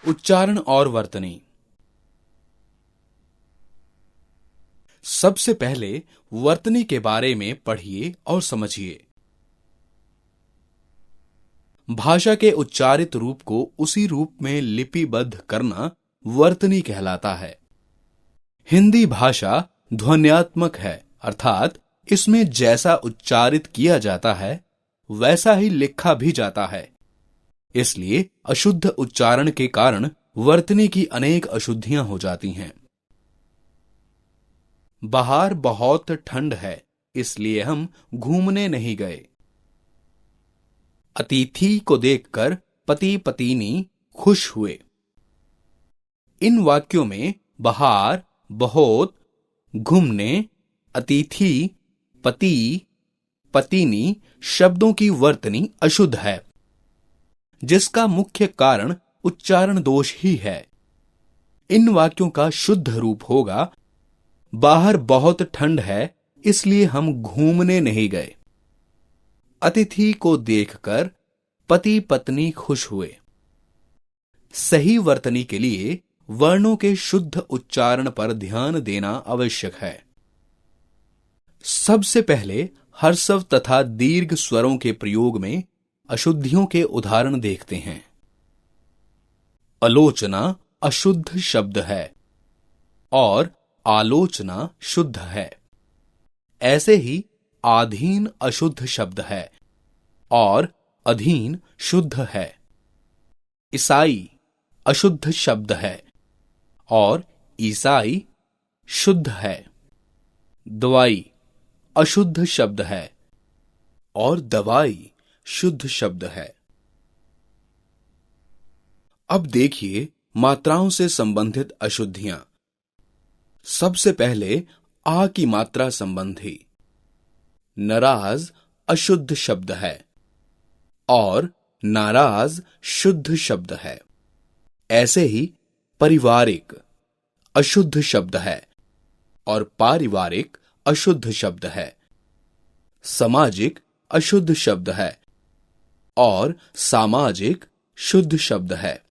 उच्चारण और वर्तनी। सबसे पहले वर्तनी के बारे में पढ़िए और समझिए। भाषा के उच्चारित रूप को उसी रूप में लिपिबद्ध करना वर्तनी कहलाता है। हिंदी भाषा ध्वन्यात्मक है, अर्थात इसमें जैसा उच्चारित किया जाता है वैसा ही लिखा भी जाता है। इसलिए अशुद्ध उच्चारण के कारण वर्तनी की अनेक अशुद्धियां हो जाती हैं। बाहर बहुत ठंड है, इसलिए हम घूमने नहीं गए। अतिथि को देखकर पति पत्नी खुश हुए। इन वाक्यों में बाहर, बहुत, घूमने, अतिथि, पति, पत्नी शब्दों की वर्तनी अशुद्ध है, जिसका मुख्य कारण उच्चारण दोष ही है। इन वाक्यों का शुद्ध रूप होगा, बाहर बहुत ठंड है इसलिए हम घूमने नहीं गए। अतिथि को देखकर पति पत्नी खुश हुए। सही वर्तनी के लिए वर्णों के शुद्ध उच्चारण पर ध्यान देना आवश्यक है। सबसे पहले ह्रस्व तथा दीर्घ स्वरों के प्रयोग में अशुद्धियों के उदाहरण देखते हैं। आलोचना अशुद्ध शब्द है और आलोचना शुद्ध है। ऐसे ही आधीन अशुद्ध शब्द है और अधीन शुद्ध है। ईसाई अशुद्ध शब्द है और ईसाई शुद्ध है। दवाई अशुद्ध शब्द है और दवाई शुद्ध शब्द है। अब देखिए मात्राओं से संबंधित अशुद्धियां। सबसे पहले आ की मात्रा संबंधी। नाराज अशुद्ध शब्द है और नाराज शुद्ध शब्द है। ऐसे ही पारिवारिक अशुद्ध शब्द है और पारिवारिक अशुद्ध शब्द है। सामाजिक अशुद्ध शब्द है और सामाजिक शुद्ध शब्द है।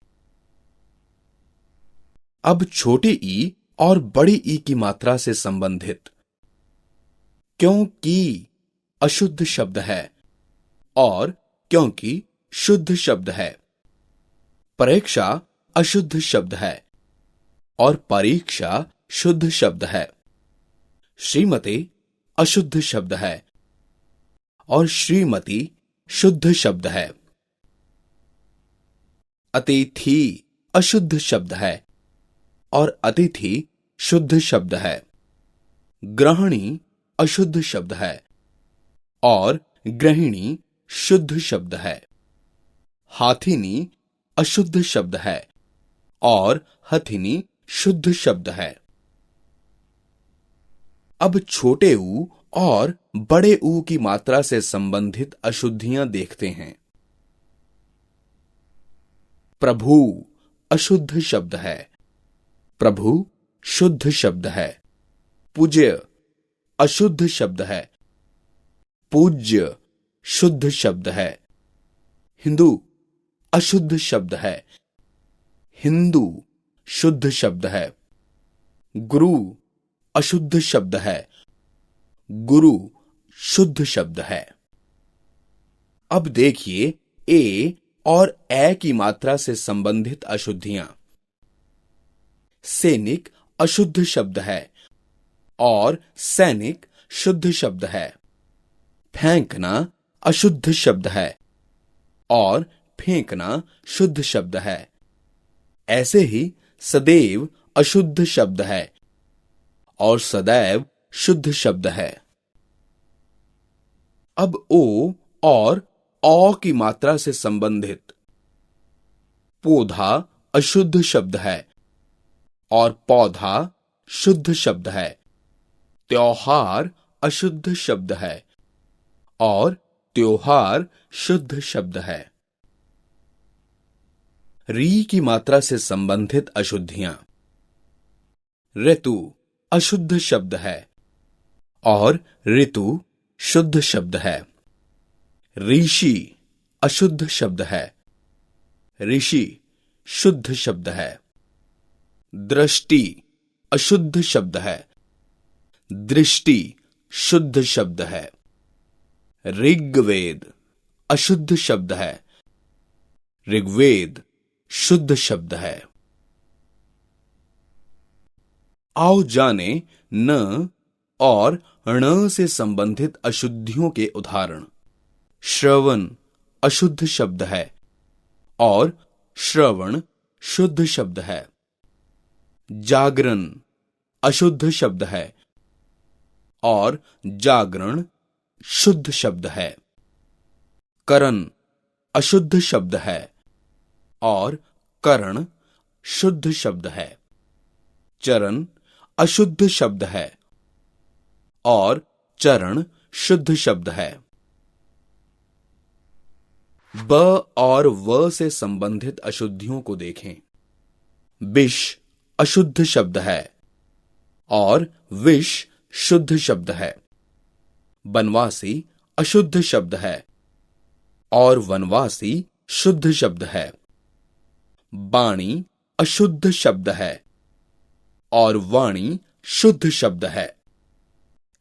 अब छोटी ई और बड़ी ई की मात्रा से संबंधित। क्योंकि अशुद्ध शब्द है और क्योंकि शुद्ध शब्द है। परीक्षा अशुद्ध शब्द है और परीक्षा शुद्ध शब्द है। श्रीमती अशुद्ध शब्द है और श्रीमती शुद्ध शब्द है। अतिथि अशुद्ध शब्द है और अतिथि शुद्ध शब्द है। गृहिणी अशुद्ध शब्द है और गृहिणी शुद्ध शब्द है। हाथिनी अशुद्ध शब्द है और हथिनी शुद्ध शब्द है। अब छोटे ऊ और बड़े ऊ की मात्रा से संबंधित अशुद्धियां देखते हैं। प्रभु अशुद्ध शब्द है, प्रभु शुद्ध शब्द है। पूज्य अशुद्ध शब्द है, पूज्य शुद्ध शब्द है। हिंदू अशुद्ध शब्द है, हिंदू शुद्ध शब्द है। गुरु अशुद्ध शब्द है, गुरु शुद्ध शब्द है। अब देखिए ए और ए की मात्रा से संबंधित अशुद्धियां। सैनिक अशुद्ध शब्द है और सैनिक शुद्ध शब्द है। फेंकना अशुद्ध शब्द है और फेंकना शुद्ध शब्द है। ऐसे ही सदैव अशुद्ध शब्द है और सदैव शुद्ध शब्द है। अब ओ और औ की मात्रा से संबंधित। पौधा अशुद्ध शब्द है और पौधा शुद्ध शब्द है। त्योहार अशुद्ध शब्द है और त्योहार शुद्ध शब्द है। री की मात्रा से संबंधित अशुद्धियां। ऋतु अशुद्ध शब्द है और ऋतु शुद्ध शब्द है। ऋषि अशुद्ध शब्द है, ऋषि शुद्ध शब्द है। दृष्टि अशुद्ध शब्द है। दृष्टि शुद्ध शब्द है। ऋग्वेद अशुद्ध शब्द है। ऋग्वेद शुद्ध शब्द है। आओ जाने न और ण से संबंधित अशुद्धियों के उदाहरण। श्रवण अशुद्ध शब्द है और श्रवण शुद्ध शब्द है। जागरण अशुद्ध शब्द है और जागरण शुद्ध शब्द है। करण अशुद्ध शब्द है और करण शुद्ध शब्द है। चरण अशुद्ध शब्द है और चरण शुद्ध शब्द है। ब और व से संबंधित अशुद्धियों को देखें। विष अशुद्ध शब्द है और विष शुद्ध शब्द है। वनवासी अशुद्ध शब्द है और वनवासी शुद्ध शब्द है। वाणी अशुद्ध शब्द है और वाणी शुद्ध शब्द है।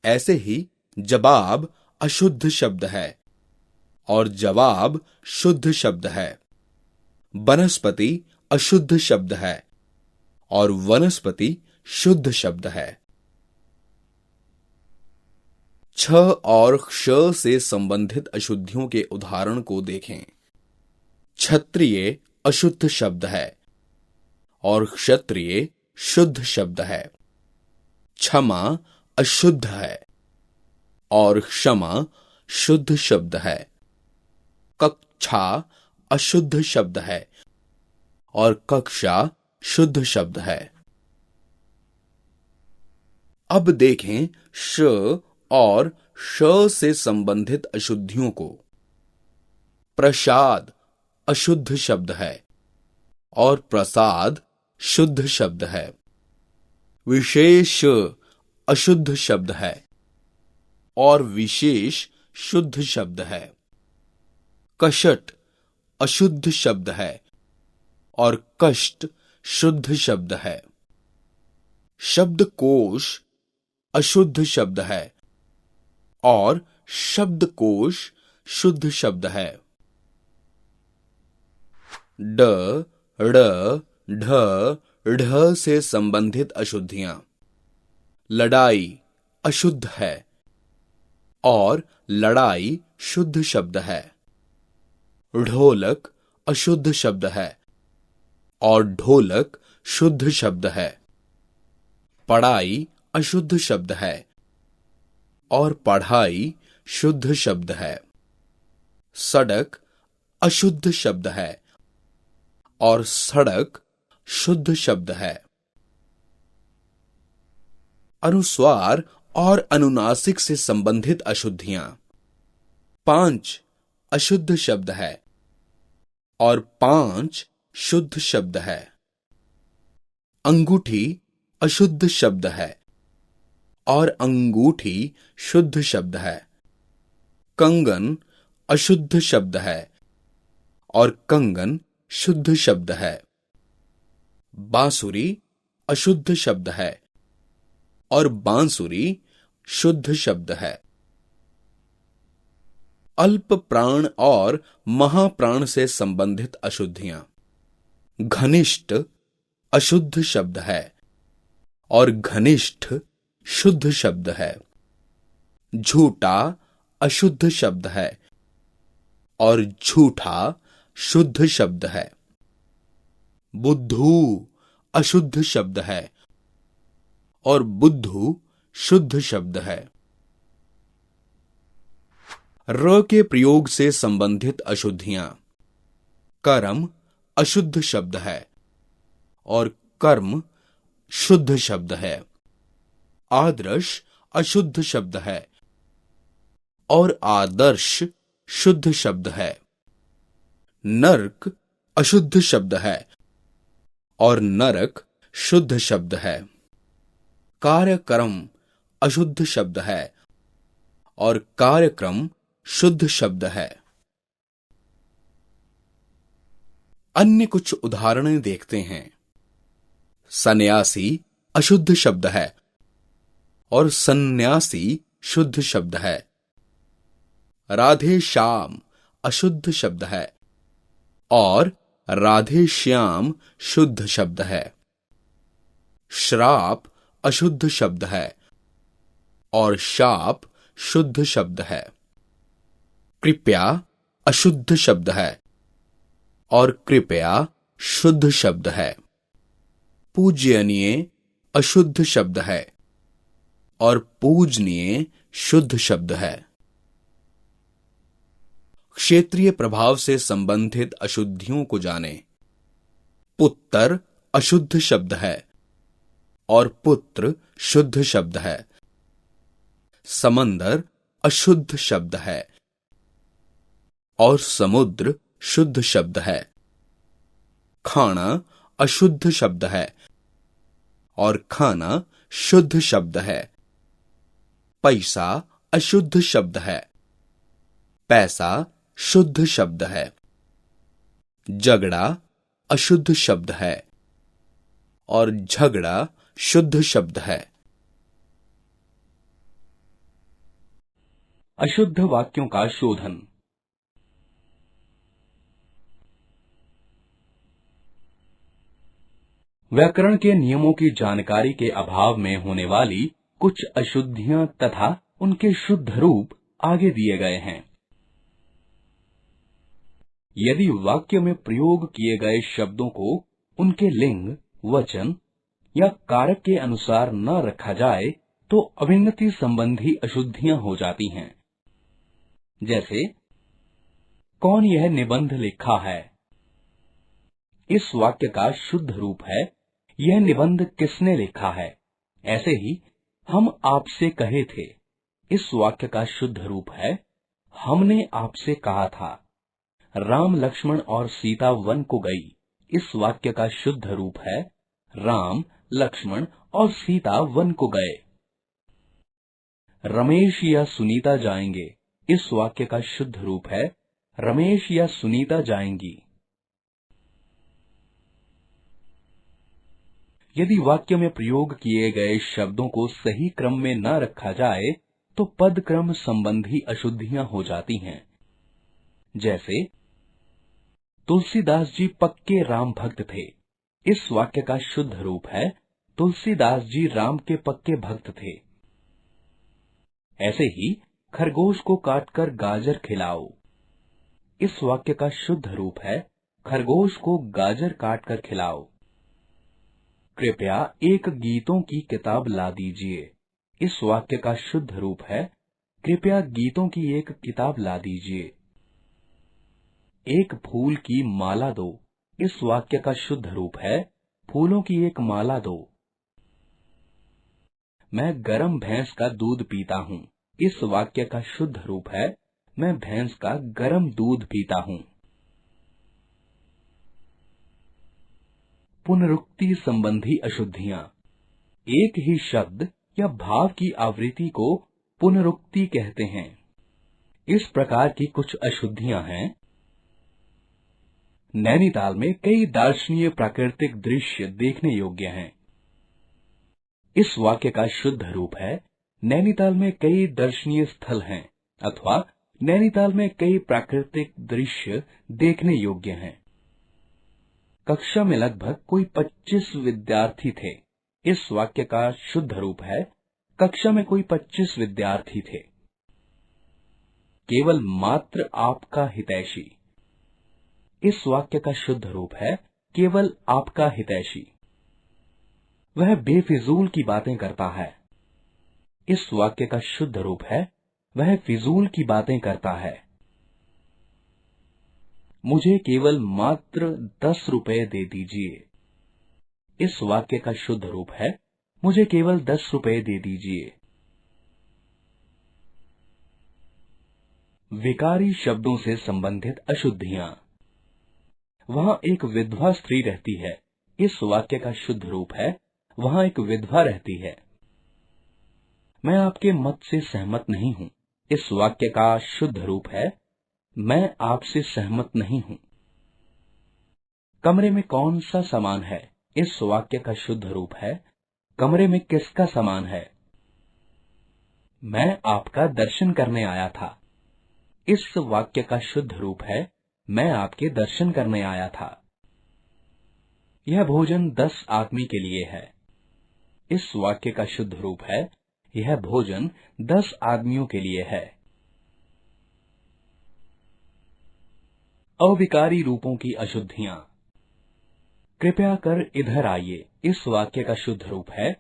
ऐसे ही जवाब अशुद्ध शब्द है और जवाब शुद्ध शब्द है। वनस्पति अशुद्ध शब्द है और वनस्पति शुद्ध शब्द है। छ और क्ष से संबंधित अशुद्धियों के उदाहरण को देखें। क्षत्रिय अशुद्ध शब्द है और क्षत्रिय शुद्ध शब्द है। क्षमा अशुद्ध है और क्षमा शुद्ध शब्द है। कक्षा अशुद्ध शब्द है और कक्षा शुद्ध शब्द है। अब देखें श और श से संबंधित अशुद्धियों को। प्रसाद अशुद्ध शब्द है और प्रसाद शुद्ध शब्द है। विशेष अशुद्ध शब्द है और विशेष शुद्ध शब्द है। कषट अशुद्ध शब्द है और कष्ट शुद्ध शब्द है। शब्दकोश अशुद्ध शब्द है और शब्दकोश शुद्ध शब्द है। ड ड़ ढ ढ से संबंधित अशुद्धियां। लड़ाई अशुद्ध है और लड़ाई शुद्ध शब्द है। ढोलक अशुद्ध शब्द है और ढोलक शुद्ध शब्द है। पढ़ाई अशुद्ध शब्द है और पढ़ाई शुद्ध शब्द है। सड़क अशुद्ध शब्द है और सड़क शुद्ध शब्द है। अनुस्वार और अनुनासिक से संबंधित अशुद्धियां। 5 अशुद्ध शब्द है और 5 शुद्ध शब्द है। अंगूठी अशुद्ध शब्द है और अंगूठी शुद्ध शब्द है। कंगन अशुद्ध शब्द है और कंगन शुद्ध शब्द है। बांसुरी अशुद्ध शब्द है और बांसुरी शुद्ध शब्द है। अल्प प्राण और महाप्राण से संबंधित अशुद्धियां। घनिष्ठ अशुद्ध शब्द है और घनिष्ठ शुद्ध शब्द है। झूठा अशुद्ध शब्द है और झूठा शुद्ध शब्द है। बुद्धू अशुद्ध शब्द है और बुद्धू शुद्ध शब्द है। र के प्रयोग से संबंधित अशुद्धियां। कर्म अशुद्ध शब्द है और कर्म शुद्ध शब्द है। आदर्श अशुद्ध शब्द है और आदर्श शुद्ध शब्द है। नरक अशुद्ध शब्द है और नरक शुद्ध शब्द है। कार्यक्रम अशुद्ध शब्द है और कार्यक्रम शुद्ध शब्द है। अन्य कुछ उदाहरणें देखते हैं। सन्यासी अशुद्ध शब्द है और सन्यासी शुद्ध शब्द है। राधे श्याम अशुद्ध शब्द है और राधे श्याम शुद्ध शब्द है। श्राप अशुद्ध शब्द है और शाप शुद्ध शब्द है। कृपया अशुद्ध शब्द है और कृपया शुद्ध शब्द है। पूज्यनीय अशुद्ध शब्द है और पूजनीय शुद्ध शब्द है। क्षेत्रीय प्रभाव से संबंधित अशुद्धियों को जानें। पुत्र अशुद्ध शब्द है और पुत्र शुद्ध शब्द है। समंदर अशुद्ध शब्द है और समुद्र शुद्ध शब्द है। खाना अशुद्ध शब्द है और खाना शुद्ध शब्द है। पैसा अशुद्ध शब्द है, पैसा शुद्ध शब्द है। झगड़ा अशुद्ध शब्द है और झगड़ा शुद्ध शब्द है। अशुद्ध वाक्यों का शोधन। व्याकरण के नियमों की जानकारी के अभाव में होने वाली कुछ अशुद्धियां तथा उनके शुद्ध रूप आगे दिए गए हैं। यदि वाक्य में प्रयोग किए गए शब्दों को उनके लिंग, वचन या कारक के अनुसार न रखा जाए तो अभिन्नति संबंधी अशुद्धियां हो जाती हैं। जैसे, कौन यह निबंध लिखा है? इस वाक्य का शुद्ध रूप है, यह निबंध किसने लिखा है? ऐसे ही, हम आपसे कहे थे। इस वाक्य का शुद्ध रूप है, हमने आपसे कहा था। राम, लक्ष्मण और सीता वन को गई। इस वाक्य का शुद्ध रूप है, राम, लक्ष्मण और सीता वन को गए। रमेश या सुनीता जाएंगे। इस वाक्य का शुद्ध रूप है, रमेश या सुनीता जाएंगी। यदि वाक्य में प्रयोग किए गए शब्दों को सही क्रम में न रखा जाए तो पद क्रम संबंधी अशुद्धियां हो जाती हैं। जैसे, तुलसीदास जी पक्के राम भक्त थे। इस वाक्य का शुद्ध रूप है, तुलसीदास जी राम के पक्के भक्त थे। ऐसे ही, खरगोश को काटकर गाजर खिलाओ। इस वाक्य का शुद्ध रूप है, खरगोश को गाजर काटकर खिलाओ। कृपया एक गीतों की किताब ला दीजिए। इस वाक्य का शुद्ध रूप है, कृपया गीतों की एक किताब ला दीजिए। एक फूल की माला दो। इस वाक्य का शुद्ध रूप है, फूलों की एक माला दो। मैं गरम भैंस का दूध पीता हूँ। इस वाक्य का शुद्ध रूप है, मैं भैंस का गरम दूध पीता हूँ। पुनरुक्ति संबंधी अशुद्धियां। एक ही शब्द या भाव की आवृत्ति को पुनरुक्ति कहते हैं। इस प्रकार की कुछ अशुद्धियां हैं। नैनीताल में कई दर्शनीय प्राकृतिक दृश्य देखने योग्य हैं। इस वाक्य का शुद्ध रूप है, नैनीताल में कई दर्शनीय स्थल हैं अथवा नैनीताल में कई प्राकृतिक दृश्य देखने योग्य हैं। कक्षा में लगभग कोई 25 विद्यार्थी थे। इस वाक्य का शुद्ध रूप है, कक्षा में कोई 25 विद्यार्थी थे। केवल मात्र आपका हितैषी। इस वाक्य का शुद्ध रूप है, केवल आपका हितैषी। वह बेफिजूल की बातें करता है। इस वाक्य का शुद्ध रूप है, वह फिजूल की बातें करता है। मुझे केवल मात्र 10 रुपए दे दीजिए। इस वाक्य का शुद्ध रूप है, मुझे केवल 10 रुपए दे दीजिए। विकारी शब्दों से संबंधित अशुद्धियां। वहां एक विधवा स्त्री रहती है। इस वाक्य का शुद्ध रूप है, वहां एक विधवा रहती है। मैं आपके मत से सहमत नहीं हूं। इस वाक्य का शुद्ध रूप है, मैं आपसे सहमत नहीं हूं। कमरे में कौन सा सामान है, इस वाक्य का शुद्ध रूप है कमरे में किसका सामान है। मैं आपका दर्शन करने आया था, इस वाक्य का शुद्ध रूप है मैं आपके दर्शन करने आया था। यह भोजन 10 आदमी के लिए है, इस वाक्य का शुद्ध रूप है यह भोजन 10 आदमियों के लिए है। अविकारी रूपों की अशुद्धियां। कृपया कर इधर आइए, इस वाक्य का शुद्ध रूप है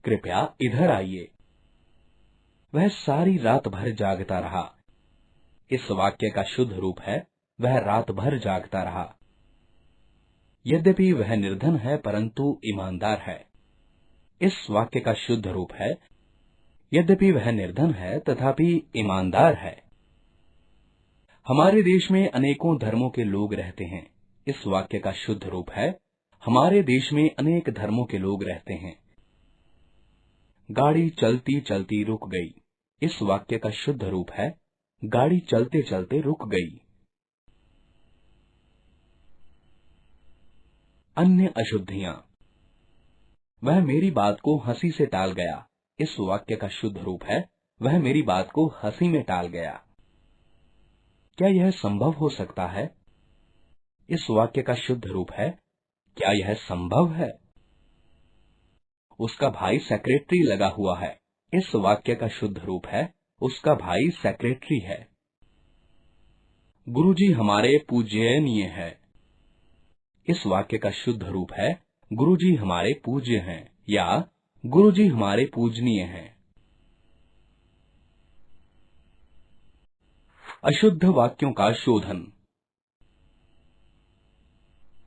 कृपया इधर आइए। वह सारी रात भर जागता रहा, इस वाक्य का शुद्ध रूप है वह रात भर जागता रहा। यद्यपि वह निर्धन है परंतु ईमानदार है, इस वाक्य का शुद्ध रूप है यद्यपि वह निर्धन है तथापि ईमानदार है। हमारे देश में अनेकों धर्मों के लोग रहते हैं, इस वाक्य का शुद्ध रूप है हमारे देश में अनेक धर्मों के लोग रहते हैं। गाड़ी चलती चलती रुक गई, इस वाक्य का शुद्ध रूप है गाड़ी चलते चलते रुक गई। अन्य अशुद्धियां। वह मेरी बात को हंसी से टाल गया, इस वाक्य का शुद्ध रूप है वह मेरी बात को हंसी में टाल गया। क्या यह संभव हो सकता है, इस वाक्य का शुद्ध रूप है क्या यह संभव है। उसका भाई सेक्रेटरी लगा हुआ है, इस वाक्य का शुद्ध रूप है उसका भाई सेक्रेटरी है। गुरुजी हमारे पूजनीय है, इस वाक्य का शुद्ध रूप है गुरुजी हमारे पूज्य हैं या गुरुजी हमारे पूजनीय हैं। अशुद्ध वाक्यों का शोधन।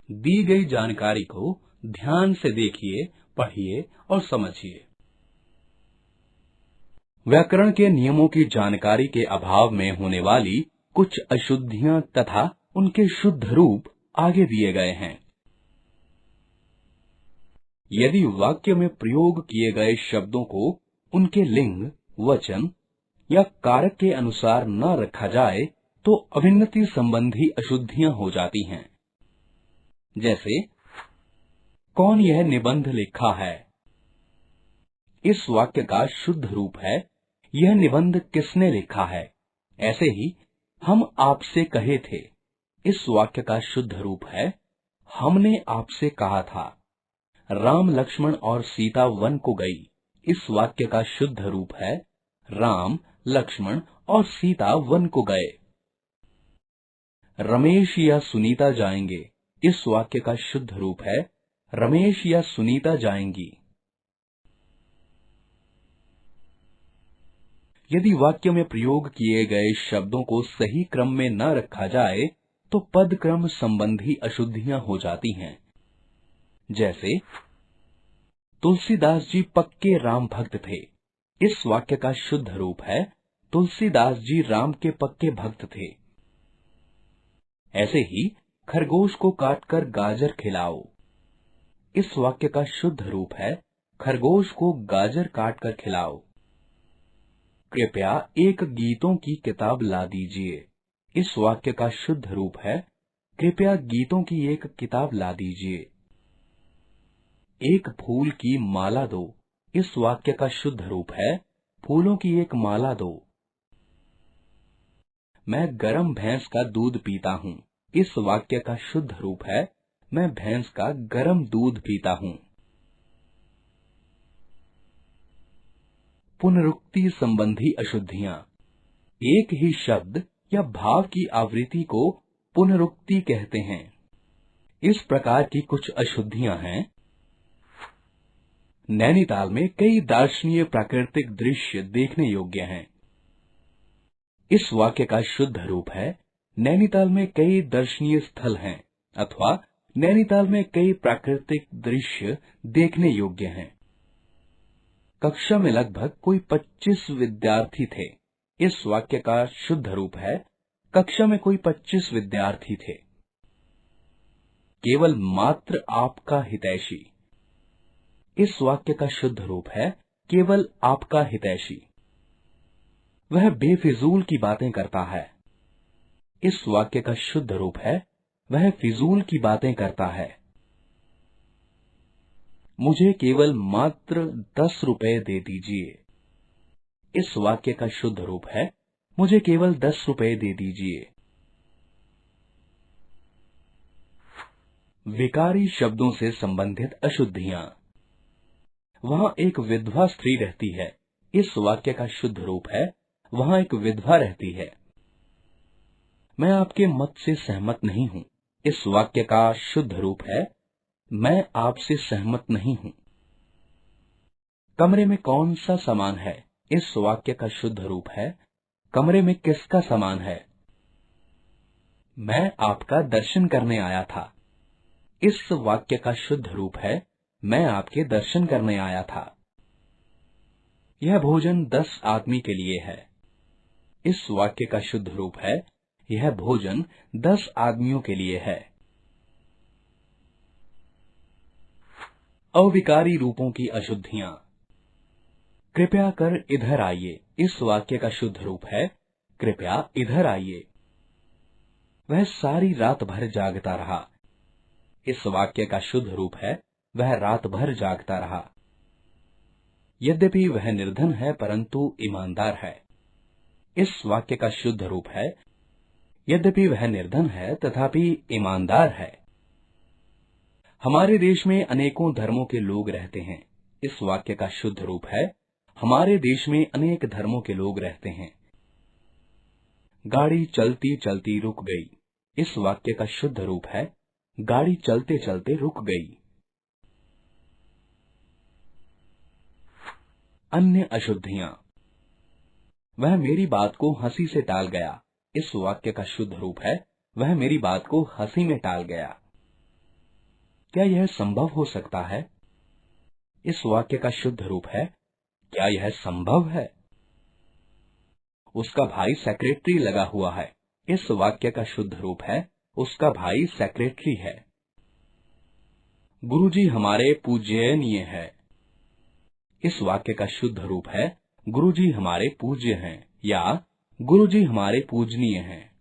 दी गई जानकारी को ध्यान से देखिए, पढ़िए और समझिए। व्याकरण के नियमों की जानकारी के अभाव में होने वाली कुछ अशुद्धियां तथा उनके शुद्ध रूप आगे दिए गए हैं। यदि वाक्य में प्रयोग किए गए शब्दों को उनके लिंग, वचन या कारक के अनुसार न रखा जाए तो अभिन्नति संबंधी अशुद्धियां हो जाती हैं। जैसे कौन यह निबंध लिखा है, इस वाक्य का शुद्ध रूप है यह निबंध किसने लिखा है। ऐसे ही हम आपसे कहे थे, इस वाक्य का शुद्ध रूप है हमने आपसे कहा था। राम लक्ष्मण और सीता वन को गई, इस वाक्य का शुद्ध रूप है राम लक्ष्मण और सीता वन को गए। रमेश या सुनीता जाएंगे, इस वाक्य का शुद्ध रूप है रमेश या सुनीता जाएंगी। यदि वाक्य में प्रयोग किए गए शब्दों को सही क्रम में न रखा जाए तो पद क्रम संबंधी अशुद्धियां हो जाती हैं। जैसे तुलसीदास जी पक्के राम भक्त थे, इस वाक्य का शुद्ध रूप है तुलसीदास जी राम के पक्के भक्त थे। ऐसे ही खरगोश को काटकर गाजर खिलाओ, इस वाक्य का शुद्ध रूप है खरगोश को गाजर काटकर खिलाओ। कृपया एक गीतों की किताब ला दीजिए, इस वाक्य का शुद्ध रूप है कृपया गीतों की एक किताब ला दीजिए। एक फूल की माला दो, इस वाक्य का शुद्ध रूप है फूलों की एक माला दो। मैं गरम भैंस का दूध पीता हूँ, इस वाक्य का शुद्ध रूप है मैं भैंस का गरम दूध पीता हूँ। पुनरुक्ति संबंधी अशुद्धियां। एक ही शब्द या भाव की आवृत्ति को पुनरुक्ति कहते हैं। इस प्रकार की कुछ अशुद्धियां हैं। नैनीताल में कई दर्शनीय प्राकृतिक दृश्य देखने योग्य हैं, इस वाक्य का शुद्ध रूप है नैनीताल में कई दर्शनीय स्थल हैं अथवा नैनीताल में कई प्राकृतिक दृश्य देखने योग्य हैं। कक्षा में लगभग कोई 25 विद्यार्थी थे, इस वाक्य का शुद्ध रूप है कक्षा में कोई 25 विद्यार्थी थे। केवल मात्र आपका हितैषी, इस वाक्य का शुद्ध रूप है केवल आपका हितैषी। वह बेफिजूल की बातें करता है, इस वाक्य का शुद्ध रूप है वह फिजूल की बातें करता है। मुझे केवल मात्र 10 रुपए दे दीजिए। इस वाक्य का शुद्ध रूप है, मुझे केवल 10 रुपए दे दीजिए। विकारी शब्दों से संबंधित अशुद्धियां। वहां एक विधवा स्त्री रहती है। इस वाक्य का शुद्ध रूप है, वहां एक विधवा रहती है। मैं आपके मत से सहमत नहीं हूं। इस वाक्य का शुद्ध रूप है, मैं आपसे सहमत नहीं हूं। कमरे में कौन सा सामान है? इस वाक्य का शुद्ध रूप है, कमरे में किसका सामान है? मैं आपका दर्शन करने आया था। इस वाक्य का शुद्ध रूप है, मैं आपके दर्शन करने आया था। यह भोजन 10 आदमी के लिए है। इस वाक्य का शुद्ध रूप है, यह भोजन 10 आदमियों के लिए है। अविकारी रूपों की अशुद्धियां। कृपया कर इधर आइए। इस वाक्य का शुद्ध रूप है, कृपया इधर आइए। वह सारी रात भर जागता रहा। इस वाक्य का शुद्ध रूप है, वह रात भर जागता रहा। यद्यपि वह निर्धन है परंतु ईमानदार है। इस वाक्य का शुद्ध रूप है, यद्यपि वह निर्धन है तथापि ईमानदार है। हमारे देश में अनेकों धर्मों के लोग रहते हैं। इस वाक्य का शुद्ध रूप है, हमारे देश में अनेक धर्मों के लोग रहते हैं। गाड़ी चलती चलती रुक गई। इस वाक्य का शुद्ध रूप है, गाड़ी चलते चलते रुक गई। अन्य अशुद्धियां। वह मेरी बात को हंसी से टाल गया। इस वाक्य का शुद्ध रूप है, वह मेरी बात को हंसी में टाल गया। क्या यह संभव हो सकता है? इस वाक्य का शुद्ध रूप है, क्या यह संभव है? उसका भाई सेक्रेटरी लगा हुआ है। इस वाक्य का शुद्ध रूप है, उसका भाई सेक्रेटरी है। गुरुजी हमारे पूज्यनीय है। इस वाक्य का शुद्ध रूप है, गुरुजी हमारे पूज्य हैं या गुरुजी हमारे पूजनीय हैं।